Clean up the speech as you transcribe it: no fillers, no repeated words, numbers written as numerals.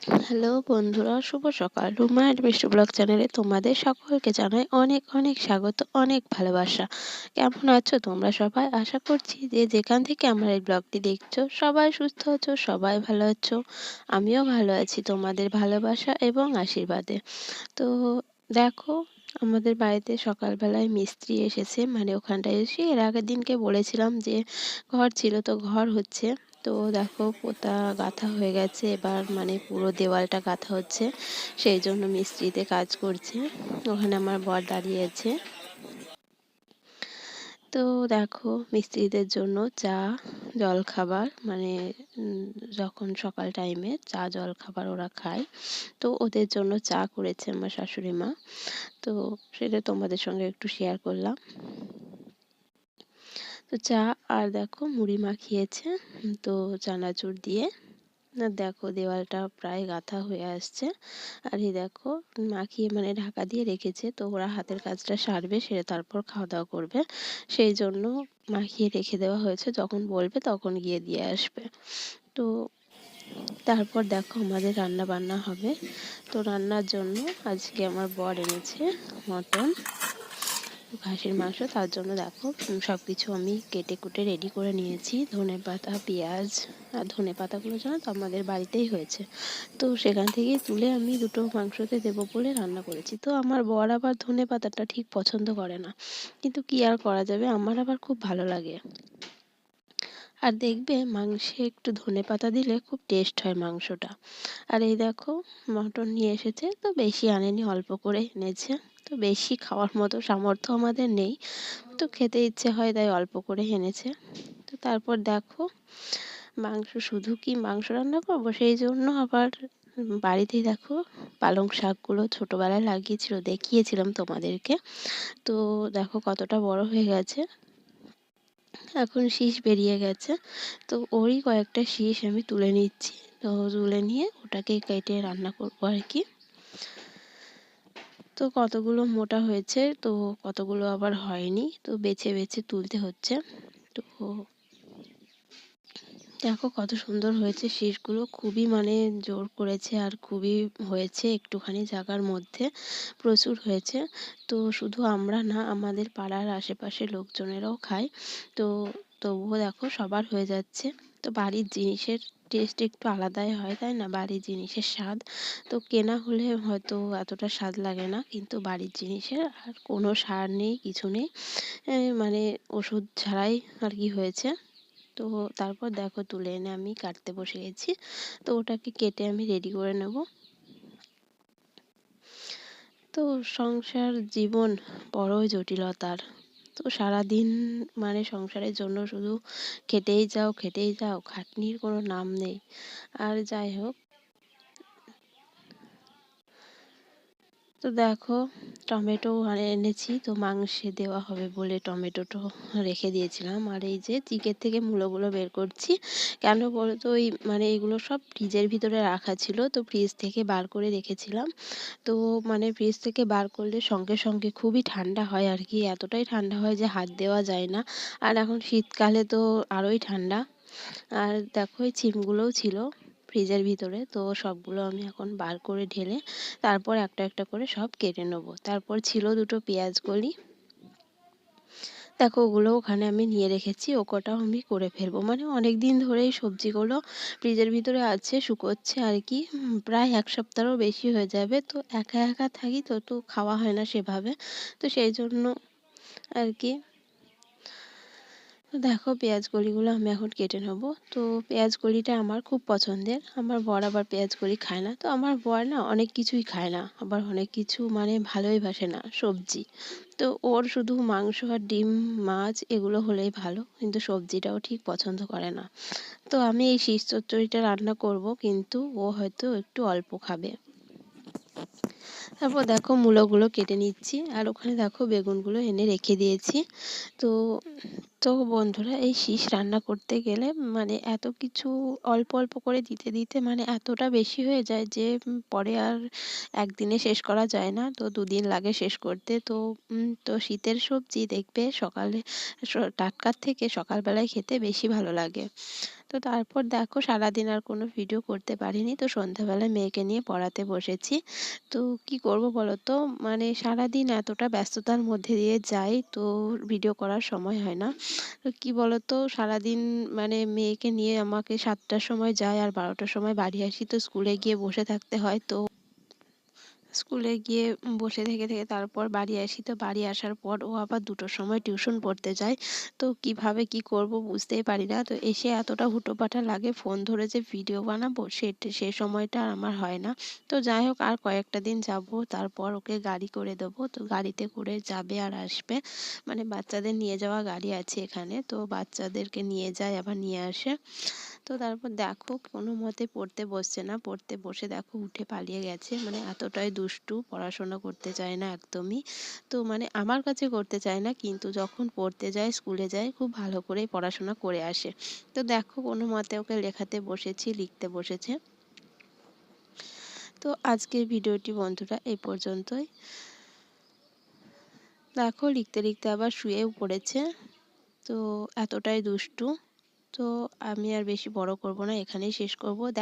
Hello বন্ধুরা, শুভ সকাল। Ruma and মিষ্টি ব্লগ চ্যানেলে তোমাদের সকলকে জানাই অনেক অনেক স্বাগত, অনেক ভালোবাসা। কেমন আছো তোমরা সবাই? আশা করছি যে যেখান থেকে আমার এই ব্লগটি দেখছো সবাই সুস্থ আছো, সবাই ভালো আছো। আমিও ভালো আছি তোমাদের ভালোবাসা এবং আশীর্বাদে। তো দেখো, আমাদের বাড়িতে সকালবেলায় মিস্ত্রি এসেছে, মানে ওখানটায় এসে এর আগের দিনকে বলেছিলাম যে ঘর ছিল, তো ঘর হচ্ছে। তো দেখো, পোতা গাঁথা হয়ে গেছে, এবার মানে পুরো দেওয়ালটা গাঁথা হচ্ছে, সেই জন্য মিস্ত্রিতে কাজ করছে। ওখানে আমার বর দাঁড়িয়ে আছে। তো দেখো, মিস্ত্রিদের জন্য চা জলখাবার, মানে যখন সকাল টাইমে চা জলখাবার ওরা খায়, তো ওদের জন্য চা করেছে আমার শাশুড়ি মা। তো সেটা তোমাদের সঙ্গে একটু শেয়ার করলাম। তো চা আর দেখো মুড়ি মাখিয়েছে, তো চানাচুর দিয়ে। না দেখো, দেওয়ালটা প্রায় গাঁথা হয়ে আসছে। আর এই দেখো, মাখিয়ে মানে ঢাকা দিয়ে রেখেছে, তো ওরা হাতের কাজটা সারবে, সেরে তারপর খাওয়া দাওয়া করবে, সেই জন্য মাখিয়ে রেখে দেওয়া হয়েছে, যখন বলবে তখন গিয়ে দিয়ে আসবে। তো তারপর দেখো, আমাদের রান্না বান্না হবে। তো রান্নার জন্য আজকে আমার বর এনেছে মটন, খাসির মাংস। তার জন্য দেখো, সব কিছু আমি কেটে কুটে রেডি করে নিয়েছি। ধনেপাতা, পেঁয়াজ, আর ধনেপাতাগুলো জানো তো আমাদের বাড়িতেই হয়েছে, তো সেখান থেকেই তুলে আমি দুটো মাংসতে দেবো বলে রান্না করেছি। তো আমার বর আবার ধনেপাতাটা ঠিক পছন্দ করে না, কিন্তু কি আর করা যাবে, আমার আবার খুব ভালো লাগে। আর দেখবে, মাংসে একটু ধনেপাতা দিলে খুব টেস্ট হয় মাংসটা। আর এই দেখো, মটন নিয়ে এসেছে, তো বেশি আনেনি, অল্প করে এনেছে। তো বেশি খাওয়ার মতো সামর্থ্য আমাদের নেই, তো খেতে ইচ্ছে হয় তাই অল্প করে এনেছে। তো তারপর দেখো, মাংস শুধু কি মাংস রান্না করবো, সেই জন্য আবার বাড়িতেই দেখো পালং শাকগুলো ছোটোবেলায় লাগিয়েছিল, দেখিয়েছিলাম তোমাদেরকে। তো দেখো কতটা বড় হয়ে গেছে, এখন শীষ বেরিয়ে গেছে। তো ওরই কয়েকটা শীষ আমি তুলে নিচ্ছি, তো তুলে নিয়ে ওটাকে কেটে রান্না করবো আর কি। তো কতগুলো মোটা হয়েছে, তো কতগুলো আবার হয়নি, তো বেছে বেছে তুলতে হচ্ছে। তো দেখো কত সুন্দর হয়েছে শীষগুলো, খুবই মানে জোর করেছে, আর খুবই হয়েছে একটুখানি জায়গার মধ্যে, প্রচুর হয়েছে। তো শুধু আমরা না, আমাদের পাড়ার আশেপাশে লোকজনেরাও খায়। তো তবুও দেখো সবার হয়ে যাচ্ছে। তো বাড়ির জিনিসের টেস্ট একটু আলাদাই হয়, তাই না? বাড়ির জিনিসের স্বাদ তো কেনা হলে হয়তো এতটা স্বাদ লাগে না, কিন্তু বাড়ির জিনিসের আর কোনো সার নেই, কিছু নেই, মানে ওষুধ ছাড়াই আর কি হয়েছে। তো তারপর দেখো, তুলে এনে আমি কাটতে বসে গেছি। তো ওটাকে কেটে আমি রেডি করে নেব। তো সংসার জীবন বড়ই জটিলতার। তো সারাদিন মানে সংসারের জন্য শুধু খেটেই যাও খেটেই যাও, খাটনির কোনো নাম নেই। আর যাই হোক, তো দেখো, টমেটো এনেছি, তো মাংসে দেওয়া হবে বলে টমেটোটা রেখে দিয়েছিলাম। আর এই যে চিকের থেকে মূলোগুলো বের করছি, কেন বলো তো, ওই মানে এগুলো সব ফ্রিজের ভিতরে রাখা ছিল, তো ফ্রিজ থেকে বার করে রেখেছিলাম। তো মানে ফ্রিজ থেকে বার করলে সঙ্গে সঙ্গে খুবই ঠান্ডা হয় আর কি, এতটাই ঠান্ডা হয় যে হাত দেওয়া যায় না। আর এখন শীতকালে তো আরোই ঠান্ডা। আর দেখো, এই চিমগুলোও ছিল ফ্রিজের ভিতরে, তো সবগুলো আমি এখন বার করে ঢেলে তারপর একটা একটা করে সব কেটে নেবো। তারপর ছিল দুটো পেঁয়াজ কলি, দেখো ওগুলো ওখানে আমি নিয়ে রেখেছি, ও কটাও আমি করে ফেলবো। মানে অনেক দিন ধরেই সবজিগুলো ফ্রিজের ভিতরে আছে, শুকোচ্ছে আর কি। প্রায় এক সপ্তাহরও বেশি হয়ে যাবে। তো একা একা থাকি, তো তো খাওয়া হয় না সেভাবে, তো সেই জন্য আর কি। তো দেখো, পেঁয়াজ কলিগুলো আমি এখন কেটে নেবো। তো পেঁয়াজ কলিটা আমার খুব পছন্দের, আমার বর আবার পেঁয়াজ কলি খায় না। তো আমার বর না অনেক কিছুই খায় না, আবার অনেক কিছু মানে ভালোই বাসে না সবজি। তো ওর শুধু মাংস আর ডিম, মাছ এগুলো হলেই ভালো, কিন্তু সবজিটাও ঠিক পছন্দ করে না। তো আমি এই শীষ চচ্চড়িটা রান্না করব, কিন্তু ও হয়তো একটু অল্প খাবে। তারপর দেখো, মূলোগুলো কেটে নিচ্ছি, আর ওখানে দেখো বেগুনগুলো এনে রেখে দিয়েছি। তো তো বন্ধুরা, এই শীষ রান্না করতে গেলে মানে এত কিছু অল্প অল্প করে দিতে দিতে মানে এতটা বেশি হয়ে যায় যে পরে আর একদিনে শেষ করা যায় না, তো দুদিন লাগে শেষ করতে। তো তো শীতের সবজি দেখবে সকালে টাটকার থেকে সকালবেলায় খেতে বেশি ভালো লাগে। তো তো তারপর দেখো সারাদিন আর কোনো ভিডিও করতে পারিনি, তো সন্ধ্যাবেলায় মেয়েকে নিয়ে পড়াতে বসেছি। তো কি করব বলো তো, মানে সারাদিন এতটা ব্যস্ততার মধ্যে দিয়ে যাই, তো ভিডিও করার সময় হয় না। তো কি বলো তো, সারাদিন মানে মেয়েকে নিয়ে আমাকে 7টার সময় যাই আর 12টার সময় বাড়ি আসি, তো স্কুলে গিয়ে বসে থাকতে হয়। তো স্কুলে গিয়ে বসে থেকে থেকে তারপর বাড়ি আসি, তো বাড়ি আসার পর ও আবার 2টোর সময় টিউশন পড়তে যায়। তো কিভাবে কি করব বুঝতেই পারি না, তো এসে এতটা হুটোপাটা লাগে, ফোন ধরে যে ভিডিও বানাবো সে সময়টা আর আমার হয় না। তো যাই হোক, আর কয়েকটা দিন যাব, তারপর ওকে গাড়ি করে দেবো, তো গাড়িতে করে যাবে আর আসবে। মানে বাচ্চাদের নিয়ে যাওয়া গাড়ি আছে এখানে, তো বাচ্চাদেরকে নিয়ে যায় আবার নিয়ে আসে। তো তারপর দেখো কোনো মতে পড়তে বসছে না, পড়তে বসে দেখো উঠে পালিয়ে গেছে, মানে এতটাই দুষ্টু, পড়াশোনা করতে চায় না একদমই। তো মানে আমার কাছে করতে চায় না, কিন্তু যখন পড়তে যায় স্কুলে যায় খুব ভালো করেই পড়াশোনা করে আসে। তো দেখো কোনো মতে ওকে লেখাতে বসেছি, লিখতে বসেছে। তো আজকের ভিডিওটি বন্ধুরা এই পর্যন্তই। দেখো লিখতে লিখতে আবার শুয়েও পড়েছে। তো এতটাই দুষ্টু। তো আমি আর বেশি বড় করব না, এখানেই শেষ করব।